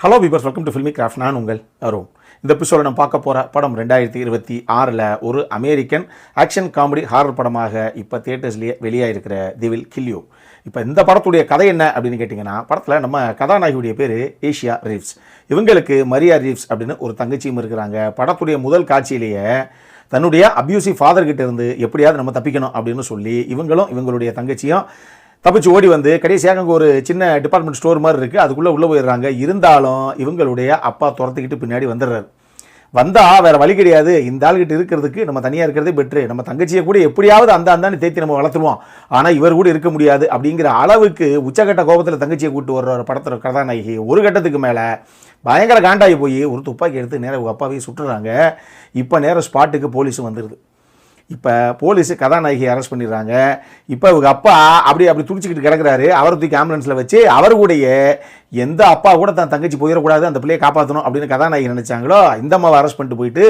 Hello viewers, welcome to Filmi craft. நான் உங்கள் அருண். இந்த எபிசோட நம்ம பார்க்க போகிற படம் 2026 ஒரு அமெரிக்கன் ஆக்ஷன் காமெடி ஹாரர் படமாக இப்போ தியேட்டர்ஸ்லேயே வெளியாகிருக்கிற தி வில் கில் யூ. இப்போ இந்த படத்துடைய கதை என்ன அப்படின்னு கேட்டிங்கன்னா, படத்தில் நம்ம கதாநாயகியுடைய பேர் ஏஷியா ரீவ்ஸ். இவங்களுக்கு மரியா ரீவ்ஸ் அப்படின்னு ஒரு தங்கச்சியும் இருக்கிறாங்க. படத்துடைய முதல் காட்சியிலேயே தன்னுடைய அப்யூசிவ் ஃபாதர்கிட்ட இருந்து எப்படியாவது நம்ம தப்பிக்கணும் அப்படின்னு சொல்லி இவங்களும் இவங்களுடைய தங்கச்சியும் தப்பிச்சு ஓடி வந்து கடைசியாக அங்கே ஒரு சின்ன டிபார்ட்மெண்ட் ஸ்டோர் மாதிரி இருக்குது, அதுக்குள்ளே உள்ளே போயிடுறாங்க. இருந்தாலும் இவங்களுடைய அப்பா துரத்துக்கிட்டு பின்னாடி வந்துடுறாரு. வந்தால் வேறு வழி கிடையாது, இந்த ஆள்கிட்ட இருக்கிறதுக்கு நம்ம தனியாக இருக்கிறதே பெட்ரு, நம்ம தங்கச்சியை கூட எப்படியாவது அந்தான்னு தேத்தி நம்ம வளர்த்துருவோம், ஆனால் இவர் கூட இருக்க முடியாது அப்படிங்கிற அளவுக்கு உச்சகட்ட கோபத்தில் தங்கச்சியை கூப்பிட்டு வர்ற படத்தில் கதாநாயகி ஒரு கட்டத்துக்கு மேலே பயங்கர காண்டாகி போய் ஒரு துப்பாக்கி எடுத்து நேராக உங்கள் அப்பாவே சுட்டுறாங்க. இப்போ நேரம் ஸ்பாட்டுக்கு போலீஸும் வந்துடுது. இப்போ போலீஸு கதாநாயகி அரெஸ்ட் பண்ணிடுறாங்க. இப்போ இவங்க அப்பா அப்படி துடிச்சிக்கிட்டு கிடக்கிறாரு. அவரை தூக்கி ஆம்புலன்ஸில் வச்சு அவர் கூடயே எந்த அப்பா கூட தான் தங்கச்சி போயிடக்கூடாது, அந்த பிள்ளையை காப்பாற்றணும் அப்படின்னு கதாநாயகி நினச்சாங்களோ இந்த அம்மாவை அரெஸ்ட் பண்ணிட்டு போயிட்டு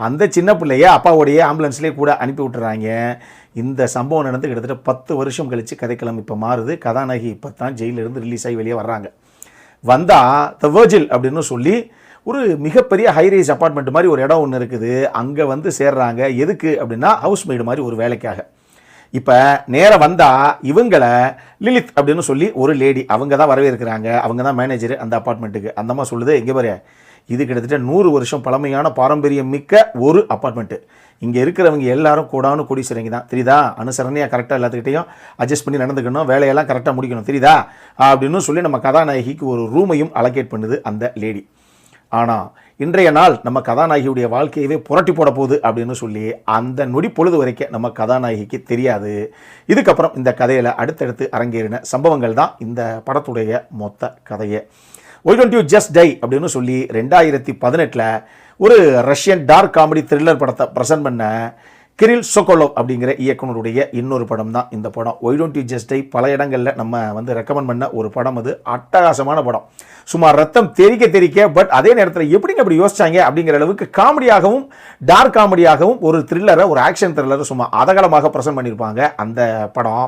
அந்த சின்ன பிள்ளைய அப்பாவோடைய ஆம்புலன்ஸ்லேயே கூட அனுப்பி விட்டுறாங்க. இந்த சம்பவம் நடந்து கிட்டத்தட்ட 10 வருஷம் கழித்து கதைக்களம் இப்போ மாறுது. கதாநாயகி இப்போ தான் ஜெயிலிருந்து ரிலீஸ் ஆகி வெளியே வர்றாங்க. வந்தால் த வெர்ஜில் அப்படின்னு சொல்லி ஒரு மிகப்பெரிய ஹைரைஸ் அப்பார்ட்மெண்ட் மாதிரி ஒரு இடம் ஒன்று இருக்குது. அங்கே வந்து சேர்றாங்க. எதுக்கு அப்படின்னா ஹவுஸ்மெய்டு மாதிரி ஒரு வேலைக்காக. இப்போ நேராக வந்தால் இவங்களை லிலித் அப்படின்னு சொல்லி ஒரு லேடி, அவங்க தான் வரவேற்கிறாங்க. அவங்க தான் மேனேஜர் அந்த அப்பார்ட்மெண்ட்டுக்கு. அந்தம்மா சொல்லுது, எங்கே பாரு, இது கிட்டத்தட்ட 100 வருஷம் பழமையான பாரம்பரியம் மிக்க ஒரு அப்பார்ட்மெண்ட்டு. இங்கே இருக்கிறவங்க எல்லாரும் கூடானு கோடீஸ்வரங்க தான், தெரியுதா? அனுசரணையாக கரெக்டாக எல்லாத்துக்கிட்டையும் அட்ஜஸ்ட் பண்ணி நடந்துக்கணும், வேலையெல்லாம் கரெக்டாக முடிக்கணும், தெரியுதா அப்படின்னு சொல்லி நம்ம கதாநாயகிக்கு ஒரு ரூமையும் அலோகேட் பண்ணுது அந்த லேடி. ஆனால் இன்றைய நாள் நம்ம கதாநாயகியுடைய வாழ்க்கையவே புரட்டி போட போகுது அப்படின்னு சொல்லி அந்த நொடி பொழுது வரைக்கும் நம்ம கதாநாயகிக்கு தெரியாது. இதுக்கப்புறம் இந்த கதையில் அடுத்தடுத்து அரங்கேறின சம்பவங்கள் தான் இந்த படத்துடைய மொத்த கதையை. Why don't you just die அப்படின்னு சொல்லி 2018 ஒரு ரஷ்யன் டார்க் காமெடி த்ரில்லர் படத்தை ப்ரெசென்ட் பண்ண கிரில் சொகோலோவ் அப்படிங்கிற இயக்குனருடைய இன்னொரு படம் தான் இந்த படம். Why don't you just die பல இடங்களில் நம்ம வந்து ரெக்கமெண்ட் பண்ண ஒரு படம். அது அட்டகாசமான படம். சும்மா ரத்தம் தெரிக்க, பட் அதே நேரத்தில் எப்படிங்க அப்படி யோசிச்சாங்க அப்படிங்கிற அளவுக்கு காமெடியாகவும் டார்க் காமெடியாகவும் ஒரு த்ரில்லரை, ஒரு ஆக்ஷன் த்ரில்லரை சும்மா அதகலமாக ப்ரெசென்ட் பண்ணியிருப்பாங்க அந்த படம்.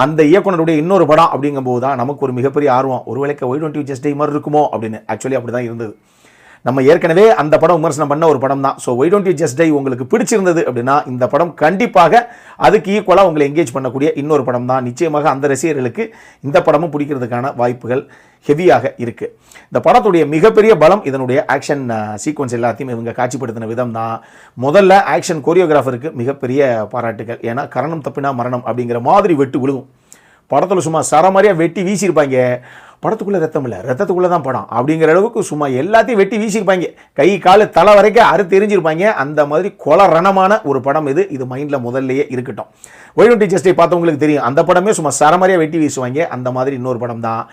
அந்த இயக்குனருடைய இன்னொரு படம் அப்படிங்கும்போது தான் நமக்கு ஒரு மிகப்பெரிய ஆர்வம், ஒருவேளைக்கு why don't you just die மாதிரி இருக்குமோ அப்படின்னு. ஆக்சுவலி அப்படி தான் இருந்தது. நம்ம ஏற்கனவே அந்த படம் விமர்சனம் பண்ண ஒரு படம் தான். So why don't you just die உங்களுக்கு பிடிச்சிருந்தது அப்படின்னா இந்த படம் கண்டிப்பாக அதுக்கு ஈக்குவலாக உங்களை என்கேஜ் பண்ணக்கூடிய இன்னொரு படம் தான். நிச்சயமாக அந்த ரசிகர்களுக்கு இந்த படமும் பிடிக்கிறதுக்கான வாய்ப்புகள் ஹெவியாக இருக்குது. இந்த படத்துடைய மிகப்பெரிய பலம் இதனுடைய ஆக்ஷன் சீக்வன்ஸ் எல்லாத்தையும் இவங்க காட்சிப்படுத்தின விதம் தான். முதல்ல ஆக்ஷன் கோரியோகிராஃபருக்கு மிகப்பெரிய பாராட்டுகள். ஏன்னா கரணம் தப்பினா மரணம் அப்படிங்கிற மாதிரி வெட்டு விழுகும். படத்தில் சும்மா சரமாரியாக வெட்டி வீசியிருப்பாங்க. படத்துக்குள்ளே ரத்தம் இல்லை, ரத்தத்துக்குள்ளே தான் படம் அப்படிங்கிற அளவுக்கு சும்மா எல்லாத்தையும் வெட்டி வீசியிருப்பாங்க. கை கால் தலை வரைக்கும் அறுத்து எரிஞ்சிருப்பாங்க. அந்த மாதிரி கொலரணமான ஒரு படம் இது. இது மைண்டில் முதல்லையே இருக்கட்டும். Why don't you just die பார்த்தவங்களுக்கு தெரியும், அந்த படமே சும்மா சரமாரியாக வெட்டி வீசுவாங்க. அந்த மாதிரி இன்னொரு படம் தான்.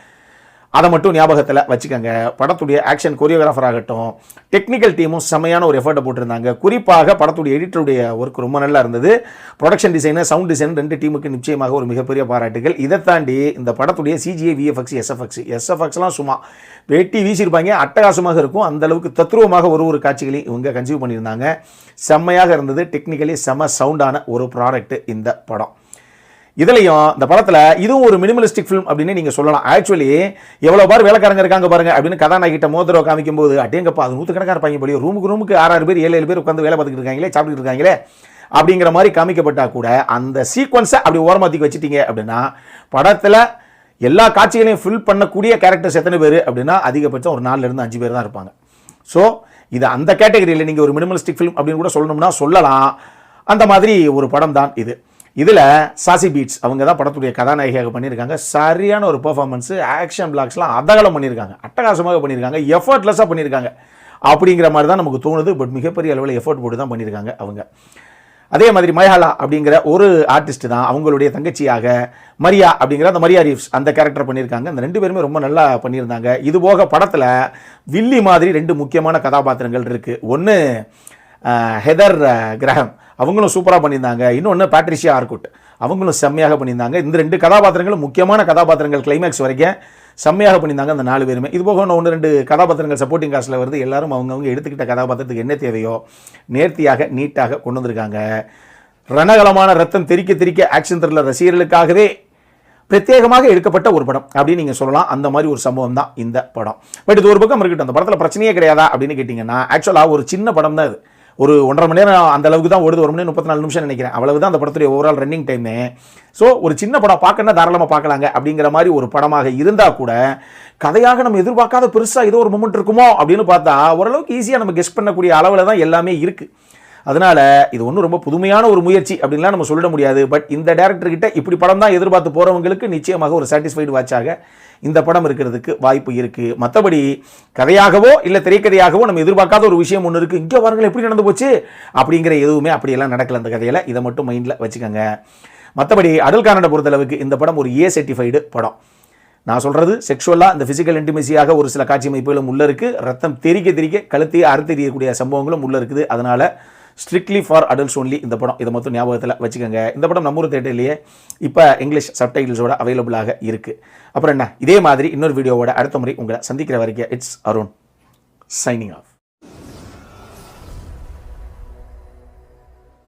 அதை மட்டும் ஞாபகத்தில் வச்சுக்கோங்க. படத்துடைய ஆக்ஷன் கொரியோகிராஃபர் ஆகட்டும், டெக்னிக்கல் டீமும் செம்மையான ஒரு எஃபர்ட்டை போட்டிருந்தாங்க. குறிப்பாக படத்துடைய எடிட்டருடைய ஒர்க் ரொம்ப நல்லா இருந்தது. ப்ரொடக்ஷன் டிசைனர், சவுண்ட் டிசைனர் 2 டீமுக்கு நிச்சயமாக ஒரு மிகப்பெரிய பாராட்டுகள். இதை தாண்டி இந்த படத்துடைய சிஜிஐ, விஎஃப்எக்ஸ், எஸ்எஃப்எக்ஸ்லாம் சும்மா வெட்டி வீசியிருப்பாங்க. அட்டகாசமாக இருக்கும். அந்தளவுக்கு தத்ரூபமாக ஒரு காட்சிகளையும் இவங்க கன்சியூவ் பண்ணியிருந்தாங்க. செம்மையாக இருந்தது. டெக்னிக்கலி செம்ம சவுண்டான ஒரு ப்ராடக்ட் இந்த படம். இதுலையும் இந்த படத்தில் இதுவும் ஒரு மினிமலிஸ்டிக் ஃபிலிம் அப்படின்னு நீங்கள் சொல்லலாம். ஆக்சுவலி எவ்வளோ பார் வேலைக்காரங்க இருக்காங்க பாருங்க அப்படின்னு கதாநாயகிட்ட மோதிரவை காமிக்கும் போது அட்டேங்கப்பா அது 100 கணக்காக இருப்பாங்க போலியோ, ரூமுக்கு 6 பேர் 7 பேர் உட்காந்து வேலை பார்த்துக்கிட்டு இருக்காங்களே, சாப்பிட்டுட்டு இருக்காங்களே அப்படிங்கிற மாதிரி காமிக்கப்பட்டா கூட அந்த சீக்வன்ஸை அப்படி ஓரமாத்திக்கு வச்சுட்டீங்க அப்படின்னா படத்தில் எல்லா காட்சிகளையும் ஃபில் பண்ணக்கூடிய கேரக்டர்ஸ் எத்தனை பேர் அப்படின்னா அதிகபட்சம் ஒரு 4-5 பேர் தான் இருப்பாங்க. ஸோ இது அந்த கேட்டகரியில் நீங்கள் ஒரு மினிமலிஸ்டிக் ஃபிலிம் அப்படின்னு கூட சொல்லணும்னா சொல்லலாம். அந்த மாதிரி ஒரு படம் தான் இது. இதில் சாசி பீட்ஸ் அவங்க தான் படத்துடைய கதாநாயகியாக பண்ணியிருக்காங்க. சரியான ஒரு பெர்ஃபார்மன்ஸு, ஆக்ஷன் பிளாக்ஸ்லாம் அதகலம் பண்ணியிருக்காங்க, அட்டகாசமாக பண்ணியிருக்காங்க, எஃபர்ட்லெஸ்ஸாக பண்ணியிருக்காங்க அப்படிங்கிற மாதிரி தான் நமக்கு தோணுது. பட் மிகப்பெரிய அளவில் எஃபர்ட் போட்டு தான் பண்ணியிருக்காங்க அவங்க. அதே மாதிரி மயாலா அப்படிங்கிற ஒரு ஆர்டிஸ்ட் தான் அவங்களுடைய தங்கச்சியாக மரியா அப்படிங்கிற அந்த மரியா ரீவ்ஸ் அந்த கேரக்டர் பண்ணியிருக்காங்க. அந்த 2 பேருமே ரொம்ப நல்லா பண்ணியிருந்தாங்க. இது போக படத்தில் வில்லி மாதிரி 2 முக்கியமான கதாபாத்திரங்கள் இருக்குது. ஒன்று ஹெதர் கிரஹம், அவங்களும் சூப்பராக பண்ணியிருந்தாங்க. இன்னொன்று பேட்ரிஷியா ஆர்குட், அவங்களும் செம்மையாக பண்ணியிருந்தாங்க. இந்த 2 கதாபாத்திரங்களும் முக்கியமான கதாபாத்திரங்கள், கிளைமேக்ஸ் வரைக்கும் செம்மையாக பண்ணியிருந்தாங்க அந்த 4 பேருமே. இது போக 1-2 கதாபாத்திரங்கள் சப்போர்ட்டிங் காஸ்ட்டில் வருது. எல்லாரும் அவங்கவுங்க எடுத்துக்கிட்ட கதாபாத்திரத்துக்கு என்ன தேவையோ நேர்த்தியாக நீட்டாக கொண்டு வந்திருக்காங்க. ரணகலமான ரத்தம் தெரிக்க ஆக்ஷன் த்ரில்லர் ரசிகர்களுக்காகவே பிரத்யேகமாக எடுக்கப்பட்ட ஒரு படம் அப்படின்னு நீங்கள் சொல்லலாம். அந்த மாதிரி ஒரு சம்பவம் தான் இந்த படம். பட் இது ஒரு பக்கம் இருக்கட்டும், அந்த படத்தில் பிரச்சனையே கிடையாதா அப்படின்னு கேட்டிங்கன்னா, ஆக்சுவலாக ஒரு சின்ன படம் தான் இது. ஒரு 1.5 மணி நேரம் அந்த அளவுக்கு தான் ஓடுது. 1 மணி 34 நிமிஷம் நினைக்கிறேன். அவ்வளவு தான் அந்த படத்துடைய ஓவரால் ரன்னிங் டைமே. ஸோ ஒரு சின்ன படம் பார்க்கணும்னா தாராளமாக பார்க்கலாங்க அப்படிங்கிற மாதிரி ஒரு படமாக இருந்தால் கூட, கதையாக நம்ம எதிர்பார்க்காத பெருசாக ஏதோ ஒரு மொமெண்ட் இருக்குமோ அப்படின்னு பார்த்தா ஓரளவுக்கு ஈஸியாக நம்ம கெஸ் பண்ணக்கூடிய அளவில் தான் எல்லாமே இருக்குது. அதனால இது ஒன்றும் ரொம்ப புதுமையான ஒரு முயற்சி அப்படின்லாம் நம்ம சொல்லிட முடியாது. பட் இந்த டேரக்டர் கிட்ட இப்படி படம் தான் எதிர்பார்த்து போகிறவங்களுக்கு நிச்சயமாக ஒரு சாட்டிஸ்ஃபைடு வாட்சாக இந்த படம் இருக்கிறதுக்கு வாய்ப்பு இருக்குது. மற்றபடி கதையாகவோ இல்லை திரைக்கதையாகவோ நம்ம எதிர்பார்க்காத ஒரு விஷயம் ஒன்று இருக்குது, இங்கே பாருங்கள் எப்படி நடந்து போச்சு அப்படிங்கிற எதுவுமே அப்படியெல்லாம் நடக்கல அந்த கதையில். இதை மட்டும் மைண்டில் வச்சுக்கோங்க. மற்றபடி அடல் கானடை பொறுத்தளவுக்கு இந்த படம் ஒரு A சர்டிஃபைடு படம். நான் சொல்கிறது செக்ஷுவலாக இந்த ஃபிசிக்கல் இன்டிமேசியாக ஒரு சில காட்சி அமைப்புகளும் உள்ளே இருக்குது. ரத்தம் தெறிக்க கழுத்தையே அறுத்தெறியக்கூடிய சம்பவங்களும் உள்ளே இருக்குது. அதனால் ஸ்ட்ரிக்ட்லி ஃபார் அடல்ட்ஸ் ஒன்லி இந்த படம். இதை மொத்தம் ஞாபகத்தில் வச்சுக்கோங்க. இந்த படம் நம்ம ஊர் தேட்டர்லேயே இப்போ இங்கிலீஷ் சப்டைட்டில்ஸோட அவைலபிளாக இருக்குது. அப்புறம் என்ன, இதே மாதிரி இன்னொரு வீடியோவோட அடுத்த முறை உங்களை சந்திக்கிற வரைக்கும் இட்ஸ் அருண் சைனிங் ஆஃப்.